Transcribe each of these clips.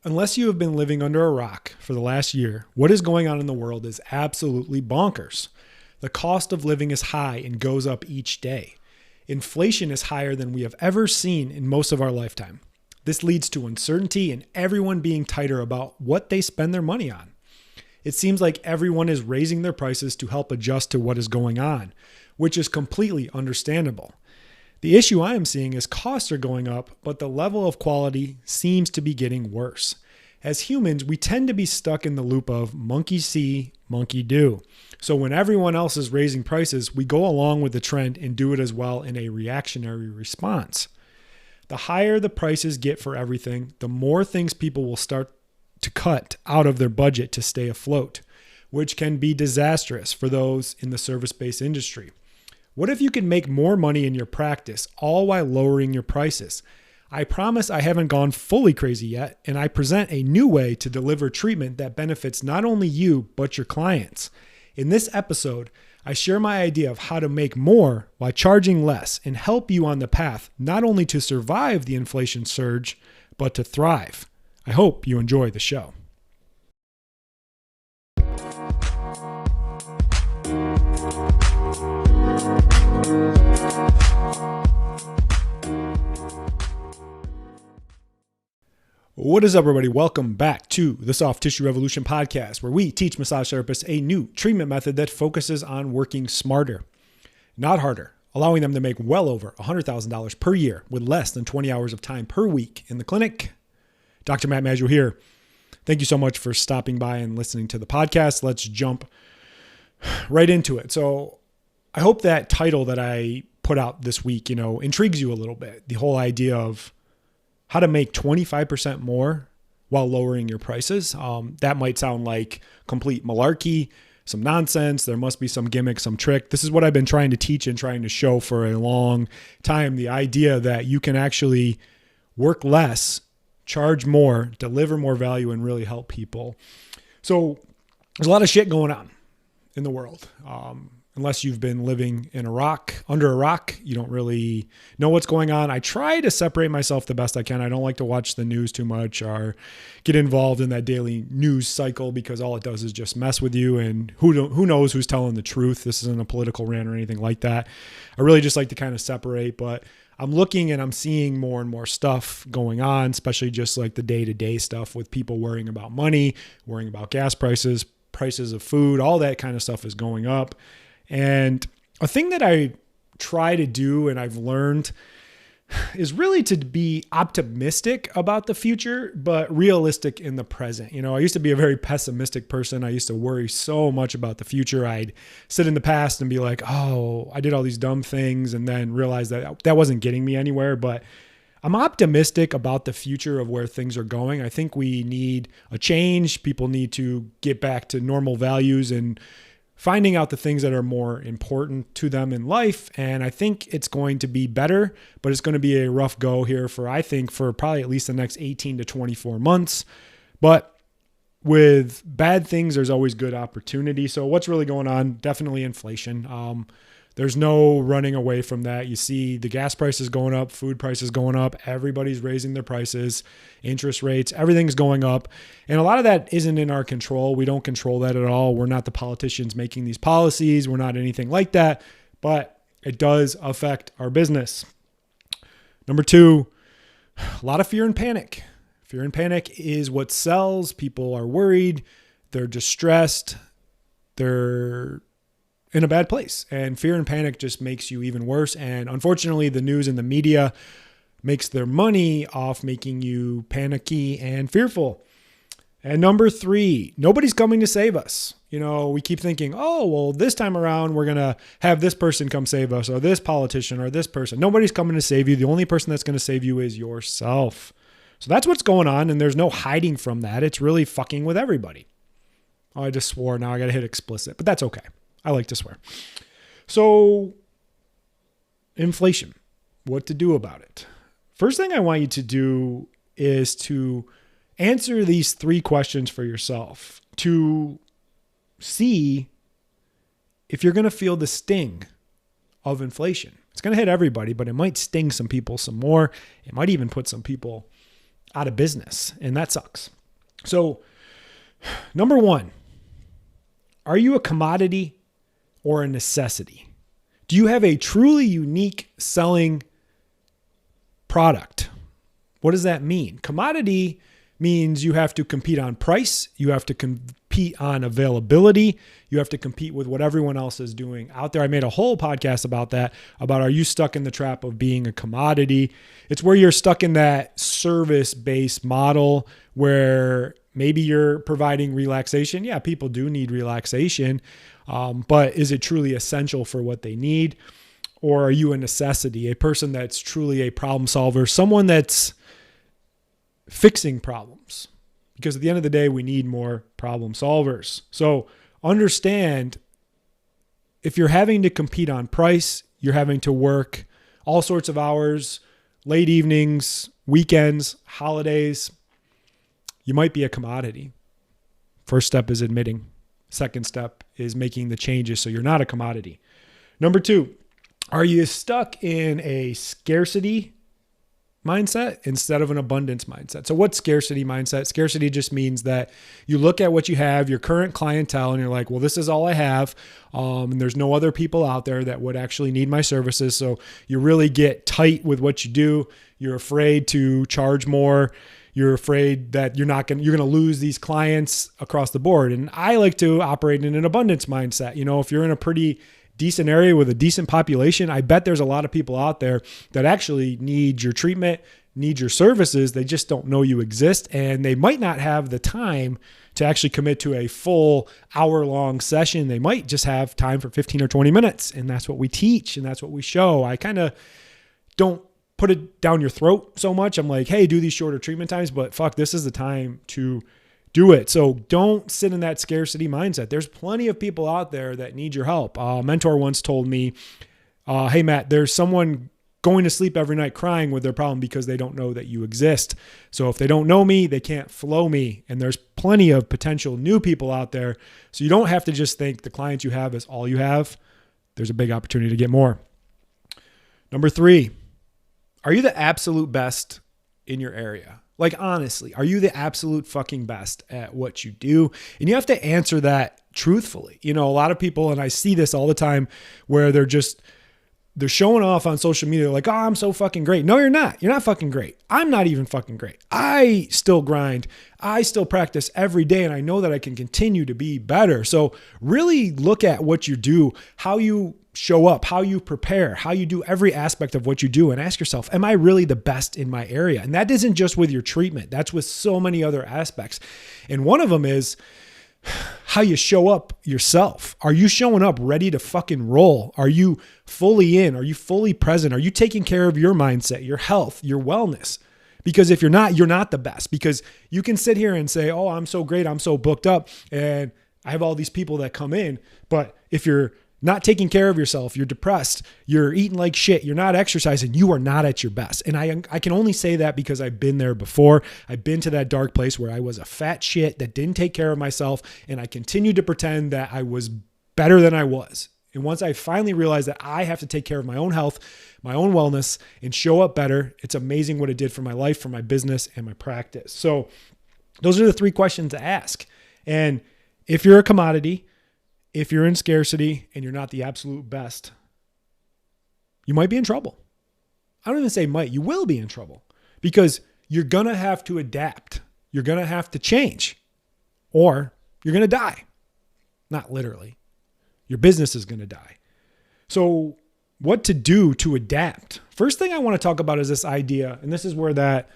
Unless you have been living under a rock for the last year, what is going on in the world is absolutely bonkers. The cost of living is high and goes up each day. Inflation is higher than we have ever seen in most of our lifetime. This leads to uncertainty and everyone being tighter about what they spend their money on. It seems like everyone is raising their prices to help adjust to what is going on, which is completely understandable. The issue I am seeing is costs are going up, but the level of quality seems to be getting worse. As humans, we tend to be stuck in the loop of monkey see, monkey do. So when everyone else is raising prices, we go along with the trend and do it as well in a reactionary response. The higher the prices get for everything, the more things people will start to cut out of their budget to stay afloat, which can be disastrous for those in the service-based industry. What if you could make more money in your practice, all while lowering your prices? I promise I haven't gone fully crazy yet, and I present a new way to deliver treatment that benefits not only you, but your clients. In this episode, I share my idea of how to make more while charging less and help you on the path not only to survive the inflation surge, but to thrive. I hope you enjoy the show. What is up, everybody? Welcome back to the Soft Tissue Revolution podcast, where we teach massage therapists a new treatment method that focuses on working smarter, not harder, allowing them to make well over $100,000 per year with less than 20 hours of time per week in the clinic. Dr. Matt Maggio here. Thank you so much for stopping by and listening to the podcast. Let's jump right into it. So I hope that title that I put out this week, intrigues you a little bit. The whole idea of how to make 25% more while lowering your prices. That might sound like complete malarkey, some nonsense. There must be some gimmick, some trick. This is what I've been trying to teach and trying to show for a long time. The idea that you can actually work less, charge more, deliver more value, and really help people. So there's a lot of shit going on in the world. Unless you've been living under a rock, you don't really know what's going on. I try to separate myself the best I can. I don't like to watch the news too much or get involved in that daily news cycle because all it does is just mess with you, and who knows who's telling the truth. This isn't a political rant or anything like that. I really just like to kind of separate, but I'm looking and I'm seeing more and more stuff going on, especially just like the day-to-day stuff with people worrying about money, worrying about gas prices, prices of food, all that kind of stuff is going up. And a thing that I try to do and I've learned is really to be optimistic about the future, but realistic in the present. I used to be a very pessimistic person. I used to worry so much about the future. I'd sit in the past and be like, oh, I did all these dumb things, and then realize that that wasn't getting me anywhere. But I'm optimistic about the future of where things are going. I think we need a change. People need to get back to normal values and finding out the things that are more important to them in life. And I think it's going to be better, but it's going to be a rough go here for probably at least the next 18 to 24 months. But with bad things, there's always good opportunity. So what's really going on? Definitely inflation. There's no running away from that. You see the gas prices going up, food prices going up. Everybody's raising their prices, interest rates, everything's going up. And a lot of that isn't in our control. We don't control that at all. We're not the politicians making these policies. We're not anything like that, but it does affect our business. Number two, a lot of fear and panic. Fear and panic is what sells. People are worried. They're distressed. They're in a bad place. And fear and panic just makes you even worse. And unfortunately, the news and the media makes their money off making you panicky and fearful. And number three, nobody's coming to save us. We keep thinking, oh, well, this time around, we're going to have this person come save us, or this politician, or this person. Nobody's coming to save you. The only person that's going to save you is yourself. So that's what's going on. And there's no hiding from that. It's really fucking with everybody. Oh, I just swore. Now I got to hit explicit, but that's okay. I like to swear. So, inflation, what to do about it? First thing I want you to do is to answer these three questions for yourself to see if you're going to feel the sting of inflation. It's going to hit everybody, but it might sting some people some more. It might even put some people out of business, and that sucks. So, number one, are you a commodity or a necessity? Do you have a truly unique selling product? What does that mean? Commodity means you have to compete on price. You have to compete on availability. You have to compete with what everyone else is doing out there. I made a whole podcast about that, about are you stuck in the trap of being a commodity? It's where you're stuck in that service-based model where maybe you're providing relaxation. Yeah, people do need relaxation, but is it truly essential for what they need? Or are you a necessity, a person that's truly a problem solver, someone that's fixing problems? Because at the end of the day, we need more problem solvers. So understand, if you're having to compete on price, you're having to work all sorts of hours, late evenings, weekends, holidays, you might be a commodity. First step is admitting. Second step is making the changes so you're not a commodity. Number two, are you stuck in a scarcity mindset instead of an abundance mindset? So what's scarcity mindset? Scarcity just means that you look at what you have, your current clientele, and you're like, well, this is all I have. And there's no other people out there that would actually need my services. So you really get tight with what you do. You're afraid to charge more. You're afraid that you're going to lose these clients across the board. And I like to operate in an abundance mindset. You know, if you're in a pretty decent area with a decent population, I bet there's a lot of people out there that actually need your treatment, need your services. They just don't know you exist, and they might not have the time to actually commit to a full hour-long session. They might just have time for 15 or 20 minutes, and that's what we teach, and that's what we show. I kind of don't put it down your throat so much. I'm like, hey, do these shorter treatment times, but fuck, this is the time to do it. So don't sit in that scarcity mindset. There's plenty of people out there that need your help. A mentor once told me, hey, Matt, there's someone going to sleep every night crying with their problem because they don't know that you exist. So if they don't know me, they can't flow me. And there's plenty of potential new people out there. So you don't have to just think the clients you have is all you have. There's a big opportunity to get more. Number three, are you the absolute best in your area? Like, honestly, are you the absolute fucking best at what you do? And you have to answer that truthfully. You know, a lot of people, and I see this all the time, where they're showing off on social media like, oh, I'm so fucking great. No, you're not. You're not fucking great. I'm not even fucking great. I still grind. I still practice every day, and I know that I can continue to be better. So really look at what you do, how you show up, how you prepare, how you do every aspect of what you do, and ask yourself, am I really the best in my area? And that isn't just with your treatment. That's with so many other aspects. And one of them is how you show up yourself. Are you showing up ready to fucking roll? Are you fully in? Are you fully present? Are you taking care of your mindset, your health, your wellness? Because if you're not the best. Because you can sit here and say, oh, I'm so great, I'm so booked up, and I have all these people that come in. But if you're not taking care of yourself, you're depressed, you're eating like shit, you're not exercising, you are not at your best. And I can only say that because I've been there before. I've been to that dark place where I was a fat shit that didn't take care of myself, and I continued to pretend that I was better than I was. And once I finally realized that I have to take care of my own health, my own wellness, and show up better, it's amazing what it did for my life, for my business, and my practice. So those are the three questions to ask. And if you're a commodity, if you're in scarcity and you're not the absolute best, you might be in trouble. I don't even say might, you will be in trouble, because you're going to have to adapt. You're going to have to change, or you're going to die. Not literally. Your business is going to die. So what to do to adapt? First thing I want to talk about is this idea, and this is where that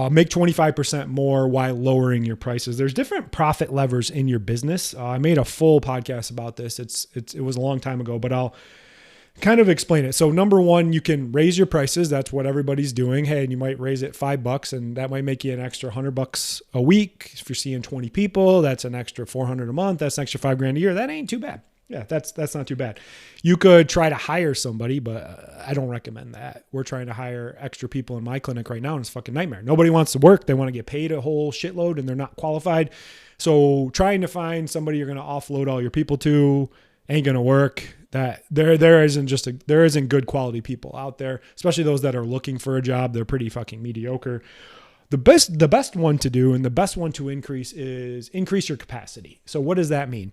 make 25% more while lowering your prices. There's different profit levers in your business. I made a full podcast about this. It was a long time ago, but I'll kind of explain it. So number one, you can raise your prices. That's what everybody's doing. Hey, and you might raise it $5, and that might make you an extra $100 a week. If you're seeing 20 people, that's an extra $400 a month. That's an extra $5,000 a year. That ain't too bad. Yeah, that's not too bad. You could try to hire somebody, but I don't recommend that. We're trying to hire extra people in my clinic right now, and it's a fucking nightmare. Nobody wants to work. They want to get paid a whole shitload, and they're not qualified. So trying to find somebody you're going to offload all your people to ain't going to work. That there isn't good quality people out there, especially those that are looking for a job. They're pretty fucking mediocre. The best one to do and the best one to increase is increase your capacity. So what does that mean?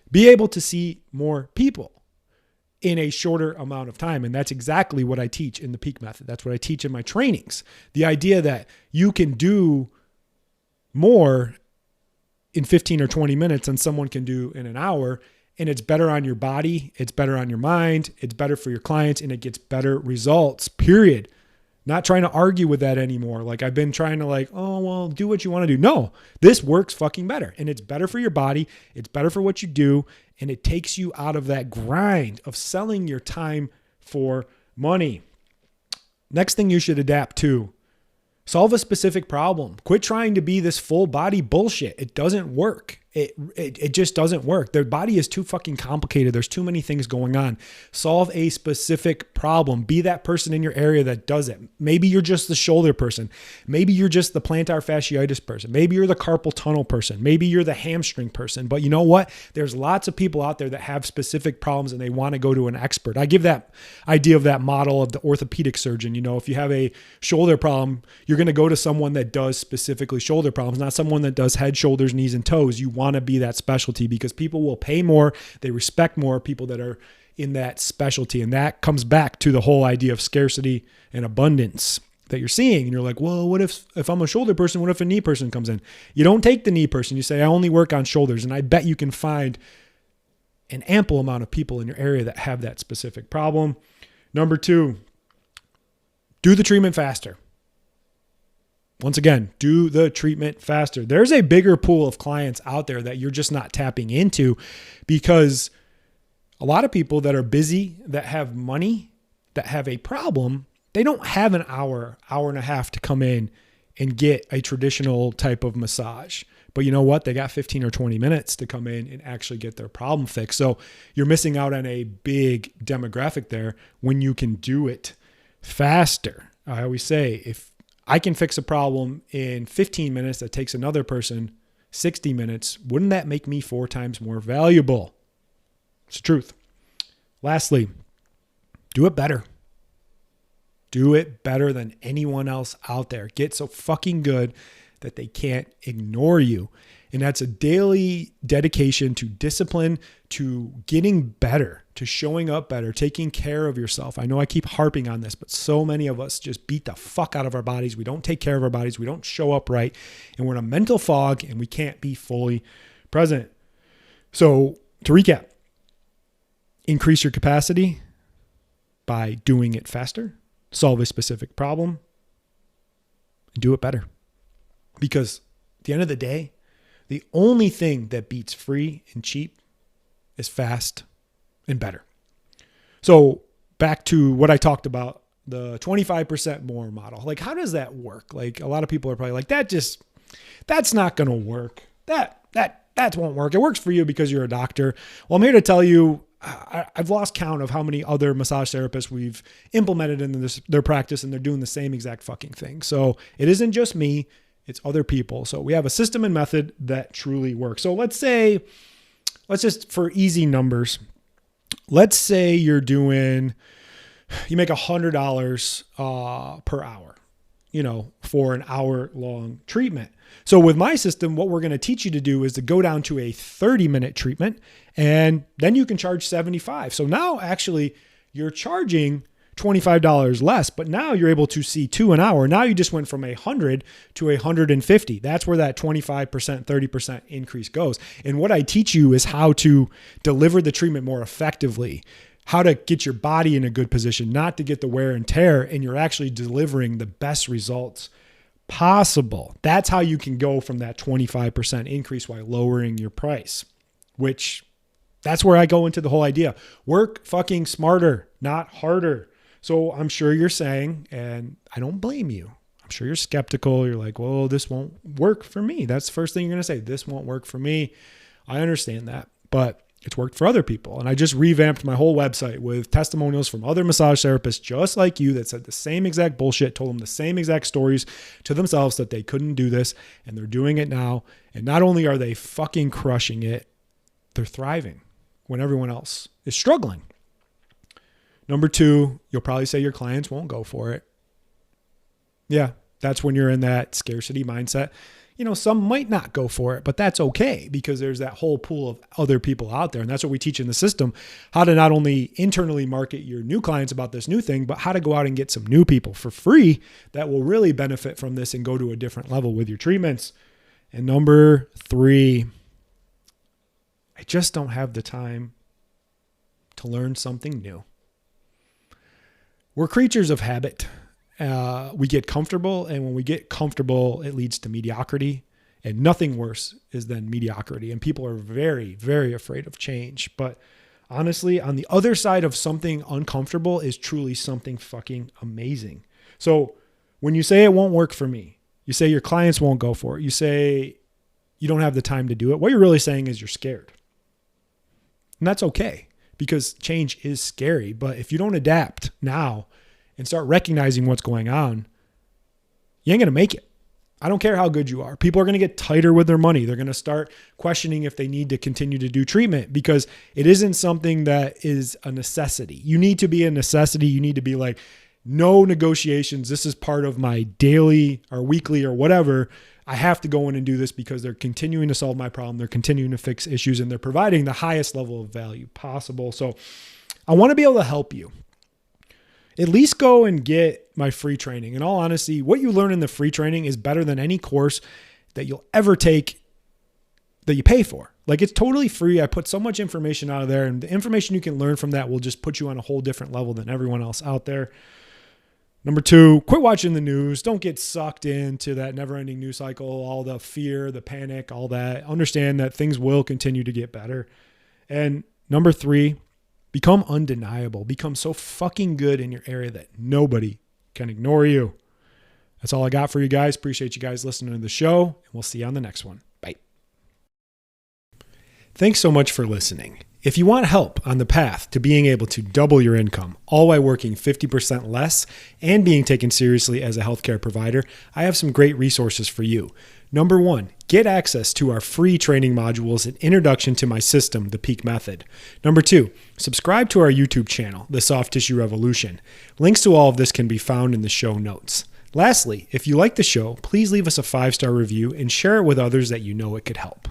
Be able to see more people in a shorter amount of time. And that's exactly what I teach in the peak method. That's what I teach in my trainings. The idea that you can do more in 15 or 20 minutes than someone can do in an hour. And it's better on your body. It's better on your mind. It's better for your clients, and it gets better results, period. Not trying to argue with that anymore. Like I've been trying to oh, well, do what you want to do. No, this works fucking better. And it's better for your body. It's better for what you do. And it takes you out of that grind of selling your time for money. Next thing you should adapt to, solve a specific problem. Quit trying to be this full body bullshit. It doesn't work. It just doesn't work. Their body is too fucking complicated. There's too many things going on. Solve a specific problem. Be that person in your area that does it. Maybe you're just the shoulder person. Maybe you're just the plantar fasciitis person. Maybe you're the carpal tunnel person. Maybe you're the hamstring person. But you know what? There's lots of people out there that have specific problems and they want to go to an expert. I give that idea of that model of the orthopedic surgeon. If you have a shoulder problem, you're going to go to someone that does specifically shoulder problems, not someone that does head, shoulders, knees, and toes. You want to be that specialty because people will pay more. They respect more people that are in that specialty. And that comes back to the whole idea of scarcity and abundance that you're seeing. And you're like, well, what if I'm a shoulder person, what if a knee person comes in? You don't take the knee person. You say, I only work on shoulders. And I bet you can find an ample amount of people in your area that have that specific problem. Number 2, do the treatment faster. Once again, do the treatment faster. There's a bigger pool of clients out there that you're just not tapping into because a lot of people that are busy, that have money, that have a problem, they don't have an hour and a half to come in and get a traditional type of massage. But you know what? They got 15 or 20 minutes to come in and actually get their problem fixed. So you're missing out on a big demographic there when you can do it faster. I always say, if I can fix a problem in 15 minutes that takes another person 60 minutes, wouldn't that make me 4 times more valuable? It's the truth. Lastly, do it better. Do it better than anyone else out there. Get so fucking good that they can't ignore you. And that's a daily dedication to discipline, to getting better, to showing up better, taking care of yourself. I know I keep harping on this, but so many of us just beat the fuck out of our bodies. We don't take care of our bodies. We don't show up right. And we're in a mental fog and we can't be fully present. So to recap, increase your capacity by doing it faster, solve a specific problem, and do it better. Because at the end of the day, the only thing that beats free and cheap is fast and better. So back to what I talked about, the 25% more model. Like, how does that work? Like, a lot of people are probably like, that's not going to work. That won't work. It works for you because you're a doctor. Well, I'm here to tell you, I've lost count of how many other massage therapists we've implemented in their practice, and they're doing the same exact fucking thing. So it isn't just me. It's other people. So we have a system and method that truly works. So let's just, for easy numbers, let's say you make $100 per hour, for an hour-long treatment. So with my system, what we're going to teach you to do is to go down to a 30-minute treatment, and then you can charge $75. So now actually you're charging $25 less, but now you're able to see 2 an hour. Now you just went from 100 to 150. That's where that 25%, 30% increase goes. And what I teach you is how to deliver the treatment more effectively, how to get your body in a good position, not to get the wear and tear, and you're actually delivering the best results possible. That's how you can go from that 25% increase while lowering your price, which that's where I go into the whole idea. Work fucking smarter, not harder. So I'm sure you're saying, and I don't blame you, I'm sure you're skeptical. You're like, well, this won't work for me. That's the first thing you're going to say. This won't work for me. I understand that, but it's worked for other people. And I just revamped my whole website with testimonials from other massage therapists just like you that said the same exact bullshit, told them the same exact stories to themselves that they couldn't do this, and they're doing it now. And not only are they fucking crushing it, they're thriving when everyone else is struggling. Number 2, you'll probably say your clients won't go for it. Yeah, That's when you're in that scarcity mindset. Some might not go for it, but that's okay because there's that whole pool of other people out there. And that's what we teach in the system, how to not only internally market your new clients about this new thing, but how to go out and get some new people for free that will really benefit from this and go to a different level with your treatments. And number 3, I just don't have the time to learn something new. We're creatures of habit. We get comfortable, and when we get comfortable, it leads to mediocrity, and nothing worse is than mediocrity. And people are very, very afraid of change. But honestly, on the other side of something uncomfortable is truly something fucking amazing. So when you say it won't work for me, you say your clients won't go for it, you say you don't have the time to do it, what you're really saying is you're scared. And that's okay, because change is scary. But if you don't adapt now and start recognizing what's going on, you ain't going to make it. I don't care how good you are. People are going to get tighter with their money. They're going to start questioning if they need to continue to do treatment because it isn't something that is a necessity. You need to be a necessity. You need to be like, no negotiations. This is part of my daily or weekly or whatever. I have to go in and do this because they're continuing to solve my problem. They're continuing to fix issues, and they're providing the highest level of value possible. So I want to be able to help you. At least go and get my free training. In all honesty, what you learn in the free training is better than any course that you'll ever take that you pay for. Like, it's totally free. I put so much information out of there, and the information you can learn from that will just put you on a whole different level than everyone else out there. Number 2, quit watching the news. Don't get sucked into that never-ending news cycle, all the fear, the panic, all that. Understand that things will continue to get better. And number 3, become undeniable. Become so fucking good in your area that nobody can ignore you. That's all I got for you guys. Appreciate you guys listening to the show, and we'll see you on the next one. Bye. Thanks so much for listening. If you want help on the path to being able to double your income, all while working 50% less and being taken seriously as a healthcare provider, I have some great resources for you. Number 1, get access to our free training modules and introduction to my system, the Peak Method. Number 2, subscribe to our YouTube channel, The Soft Tissue Revolution. Links to all of this can be found in the show notes. Lastly, if you like the show, please leave us a 5-star review and share it with others that you know it could help.